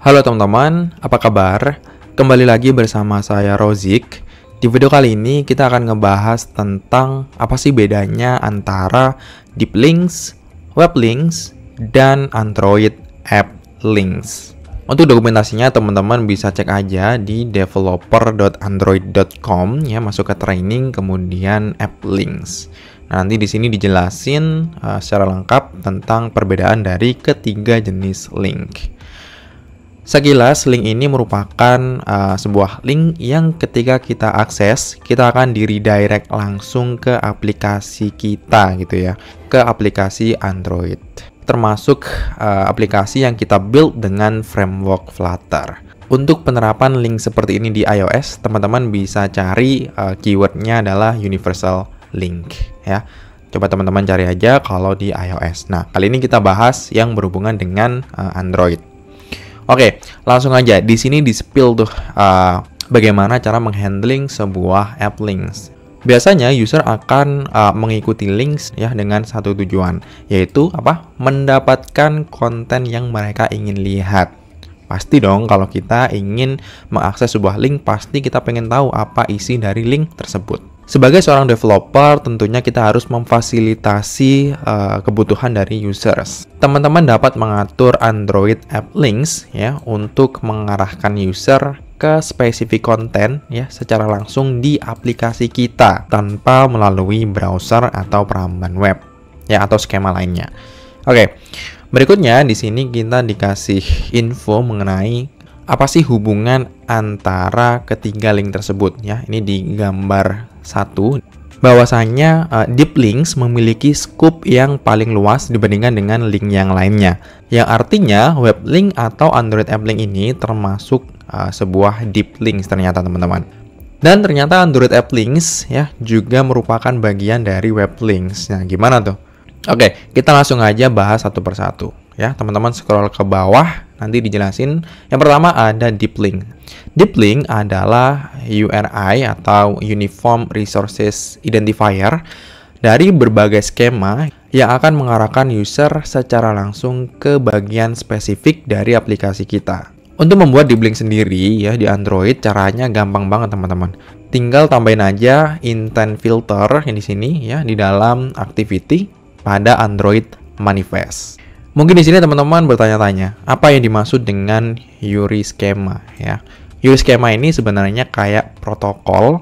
Halo teman-teman, apa kabar? Kembali lagi bersama saya Rozik. Di video kali ini kita akan ngebahas tentang apa sih bedanya antara deep links, web links, dan Android app links. Untuk dokumentasinya teman-teman bisa cek aja di developer.android.com ya, masuk ke training kemudian app links. Nah, nanti di sini dijelasin secara lengkap tentang perbedaan dari ketiga jenis link. Sekilas, link ini merupakan sebuah link yang ketika kita akses, kita akan di-redirect langsung ke aplikasi kita gitu ya, ke aplikasi Android. Termasuk aplikasi yang kita build dengan framework Flutter. Untuk penerapan link seperti ini di iOS, teman-teman bisa cari keywordnya adalah universal link ya. Coba teman-teman cari aja kalau di iOS. Nah, kali ini kita bahas yang berhubungan dengan Android. Oke, langsung aja. Di sini di-spill tuh bagaimana cara menghandling sebuah app links. Biasanya user akan mengikuti links ya dengan satu tujuan, yaitu apa? Mendapatkan konten yang mereka ingin lihat. Pasti dong kalau kita ingin mengakses sebuah link, pasti kita pengen tahu apa isi dari link tersebut. Sebagai seorang developer, tentunya kita harus memfasilitasi kebutuhan dari users. Teman-teman dapat mengatur Android app links ya untuk mengarahkan user ke spesifik konten ya secara langsung di aplikasi kita tanpa melalui browser atau peramban web ya atau skema lainnya. Oke. Berikutnya di sini kita dikasih info mengenai apa sih hubungan antara ketiga link tersebut ya. Ini di gambar 1 bahwasanya deep links memiliki scope yang paling luas dibandingkan dengan link yang lainnya. Yang artinya web link atau Android app link ini termasuk sebuah deep links ternyata teman-teman. Dan ternyata Android app links ya juga merupakan bagian dari web links. Nah, gimana tuh? Oke, kita langsung aja bahas satu persatu ya. Teman-teman scroll ke bawah, nanti dijelasin. Yang pertama ada deep link. Deep link adalah URI atau Uniform Resources Identifier dari berbagai skema yang akan mengarahkan user secara langsung ke bagian spesifik dari aplikasi kita. Untuk membuat deep link sendiri ya di Android, caranya gampang banget teman-teman. Tinggal tambahin aja intent filter yang di sini ya di dalam activity pada Android manifest. Mungkin di sini teman-teman bertanya-tanya, apa yang dimaksud dengan URI schema ya? URI schema ini sebenarnya kayak protokol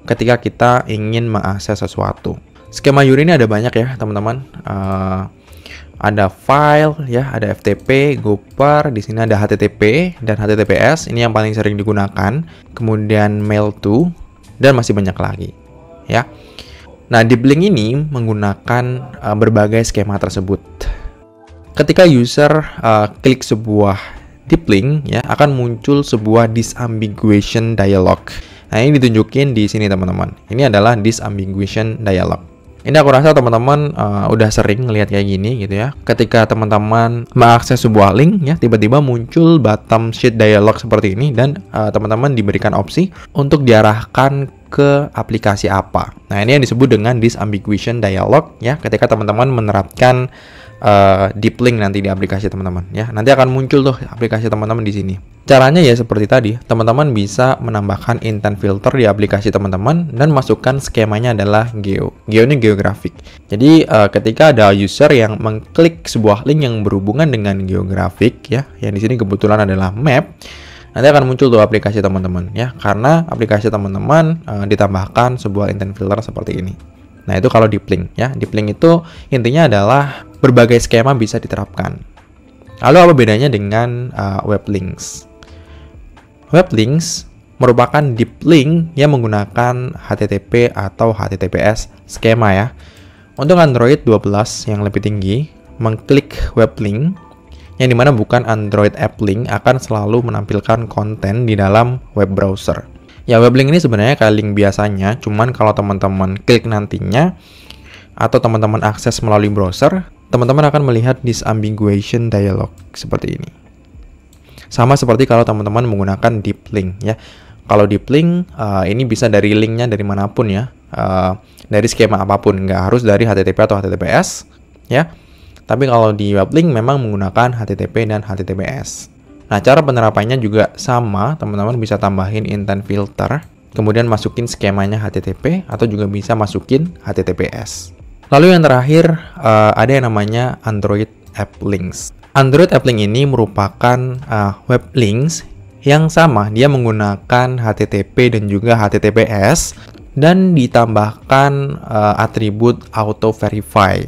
ketika kita ingin mengakses sesuatu. Skema URI ini ada banyak ya, teman-teman. Ada file ya, ada FTP, Gopher, di sini ada HTTP dan HTTPS, ini yang paling sering digunakan. Kemudian mail to dan masih banyak lagi ya. Nah, deep link ini menggunakan berbagai skema tersebut. Ketika user klik sebuah deep link, ya akan muncul sebuah disambiguation dialog. Nah, ini ditunjukin di sini teman-teman. Ini adalah disambiguation dialog. Ini aku rasa teman-teman udah sering ngelihat kayak gini gitu ya. Ketika teman-teman mengakses sebuah link, ya tiba-tiba muncul bottom sheet dialog seperti ini dan teman-teman diberikan opsi untuk diarahkan ke aplikasi apa. Nah, ini yang disebut dengan disambiguation dialog ya. Ketika teman-teman menerapkan deep link nanti di aplikasi teman-teman ya. Nanti akan muncul tuh aplikasi teman-teman di sini. Caranya ya seperti tadi, teman-teman bisa menambahkan intent filter di aplikasi teman-teman dan masukkan skemanya adalah geo. Geo ini geografik. Jadi ketika ada user yang mengklik sebuah link yang berhubungan dengan geografik ya, yang di sini kebetulan adalah map, nanti akan muncul tuh aplikasi teman-teman ya, karena aplikasi teman-teman ditambahkan sebuah intent filter seperti ini. Nah, itu kalau deep link ya. Deep link itu intinya adalah berbagai skema bisa diterapkan. Lalu apa bedanya dengan web links? Web links merupakan deep link yang menggunakan HTTP atau HTTPS skema ya. Untuk Android 12 yang lebih tinggi, mengklik web link yang dimana bukan Android app link akan selalu menampilkan konten di dalam web browser. Ya, web link ini sebenarnya kayak link biasanya, cuman kalau teman-teman klik nantinya atau teman-teman akses melalui browser, teman-teman akan melihat disambiguation dialog seperti ini. Sama seperti kalau teman-teman menggunakan deep link ya. Kalau deep link ini bisa dari linknya dari manapun ya, dari skema apapun, nggak harus dari HTTP atau HTTPS ya. Tapi kalau di web link memang menggunakan HTTP dan HTTPS. Nah, cara penerapannya juga sama, teman-teman bisa tambahin intent filter, kemudian masukin skemanya HTTP, atau juga bisa masukin HTTPS. Lalu yang terakhir, ada yang namanya Android App Links. Android App Link ini merupakan web links yang sama, dia menggunakan HTTP dan juga HTTPS, dan ditambahkan atribut auto verify.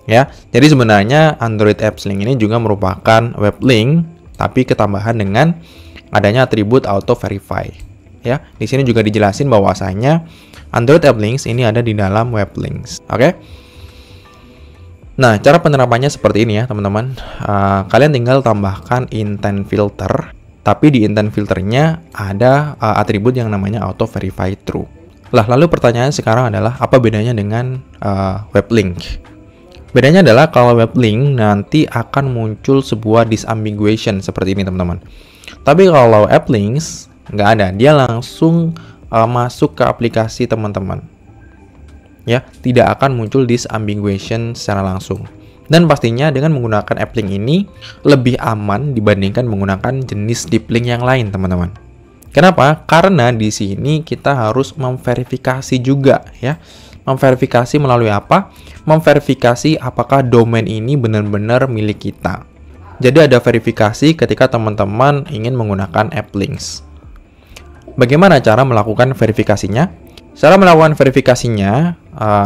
Ya, jadi sebenarnya Android Apps Link ini juga merupakan web link, tapi ketambahan dengan adanya atribut auto verify. Ya, di sini juga dijelasin bahwasanya Android App Links ini ada di dalam web links. Oke? Nah, cara penerapannya seperti ini ya, teman-teman. Kalian tinggal tambahkan intent filter, tapi di intent filternya ada atribut yang namanya auto verify true. Lah, lalu pertanyaan sekarang adalah apa bedanya dengan web link? Bedanya adalah kalau web link nanti akan muncul sebuah disambiguation seperti ini, teman-teman. Tapi kalau app links nggak ada, dia langsung masuk ke aplikasi teman-teman. Ya, tidak akan muncul disambiguation secara langsung. Dan pastinya dengan menggunakan app link ini lebih aman dibandingkan menggunakan jenis deep link yang lain, teman-teman. Kenapa? Karena di sini kita harus memverifikasi juga, ya. Memverifikasi melalui apa? Memverifikasi apakah domain ini benar-benar milik kita. Jadi ada verifikasi ketika teman-teman ingin menggunakan app links. Bagaimana cara melakukan verifikasinya? Cara melakukan verifikasinya,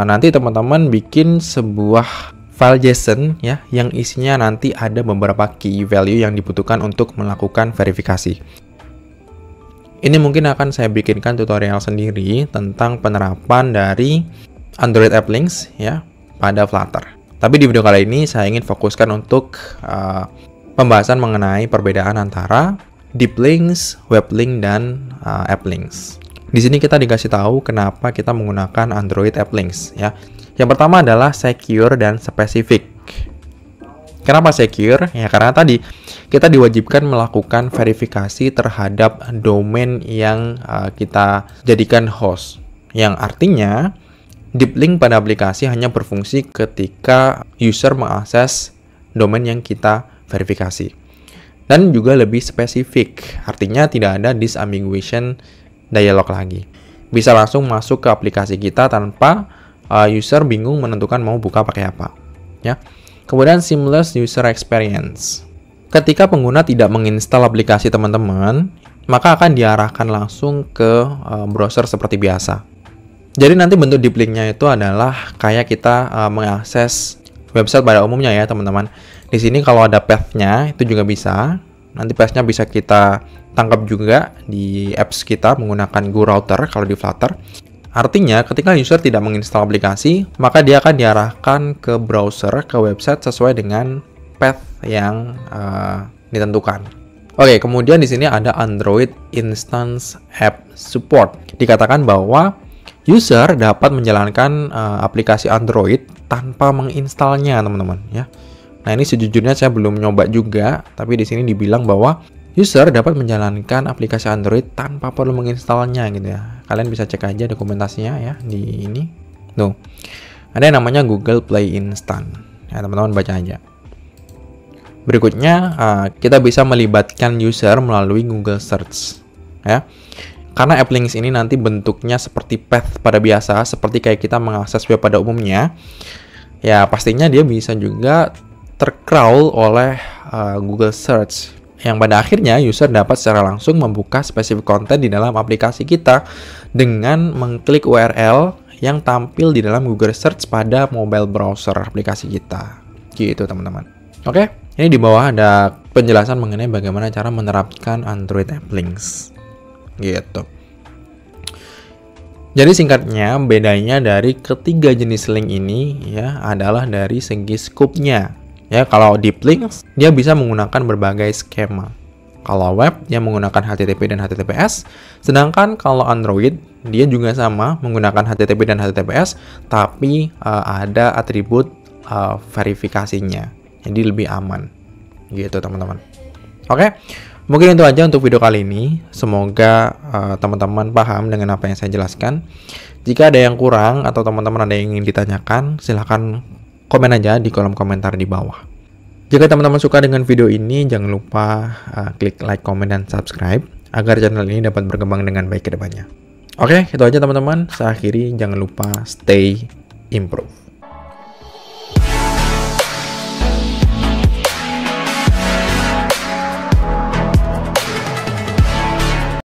nanti teman-teman bikin sebuah file JSON ya, yang isinya nanti ada beberapa key value yang dibutuhkan untuk melakukan verifikasi. Ini mungkin akan saya bikinkan tutorial sendiri tentang penerapan dari Android App Links ya pada Flutter. Tapi di video kali ini saya ingin fokuskan untuk pembahasan mengenai perbedaan antara deep links, web link, dan app links. Di sini kita dikasih tahu kenapa kita menggunakan Android App Links ya. Yang pertama adalah secure dan spesifik. Kenapa secure? Ya karena tadi kita diwajibkan melakukan verifikasi terhadap domain yang kita jadikan host. Yang artinya deep link pada aplikasi hanya berfungsi ketika user mengakses domain yang kita verifikasi. Dan juga lebih spesifik, artinya tidak ada disambiguation dialog lagi. Bisa langsung masuk ke aplikasi kita tanpa user bingung menentukan mau buka pakai apa. Ya. Kemudian seamless user experience. Ketika pengguna tidak menginstal aplikasi teman-teman, maka akan diarahkan langsung ke browser seperti biasa. Jadi nanti bentuk deep link-nya itu adalah kayak kita mengakses website pada umumnya ya teman-teman. Di sini kalau ada path-nya itu juga bisa. Nanti path-nya bisa kita tangkap juga di apps kita menggunakan GoRouter kalau di Flutter. Artinya ketika user tidak menginstal aplikasi, maka dia akan diarahkan ke browser, ke website sesuai dengan path yang ditentukan. Oke, kemudian di sini ada Android Instance App Support. Dikatakan bahwa user dapat menjalankan aplikasi Android tanpa menginstalnya, teman-teman ya. Nah, ini sejujurnya saya belum nyoba juga, tapi di sini dibilang bahwa user dapat menjalankan aplikasi Android tanpa perlu menginstalnya gitu ya. Kalian bisa cek aja dokumentasinya ya di ini. Tuh. Ada yang namanya Google Play Instant. Ya, teman-teman baca aja. Berikutnya, kita bisa melibatkan user melalui Google Search ya. Karena app links ini nanti bentuknya seperti path pada biasa, seperti kayak kita mengakses web pada umumnya. Ya, pastinya dia bisa juga tercrawl oleh Google Search, yang pada akhirnya user dapat secara langsung membuka spesifik konten di dalam aplikasi kita dengan mengklik URL yang tampil di dalam Google Search pada mobile browser aplikasi kita. Gitu teman-teman. Oke, ini di bawah ada penjelasan mengenai bagaimana cara menerapkan Android App Links. Gitu. Jadi singkatnya bedanya dari ketiga jenis link ini ya adalah dari segi scope-nya. Ya, kalau deep links dia bisa menggunakan berbagai skema. Kalau web dia menggunakan HTTP dan HTTPS, sedangkan kalau Android dia juga sama menggunakan HTTP dan HTTPS, tapi ada atribut verifikasinya. Jadi lebih aman. Gitu teman-teman. Oke. Mungkin itu aja untuk video kali ini. Semoga teman-teman paham dengan apa yang saya jelaskan. Jika ada yang kurang atau teman-teman ada yang ingin ditanyakan, silahkan komen aja di kolom komentar di bawah. Jika teman-teman suka dengan video ini, jangan lupa klik like, comment, dan subscribe agar channel ini dapat berkembang dengan baik ke depannya. Oke, itu aja teman-teman. Saya akhiri, jangan lupa stay improve.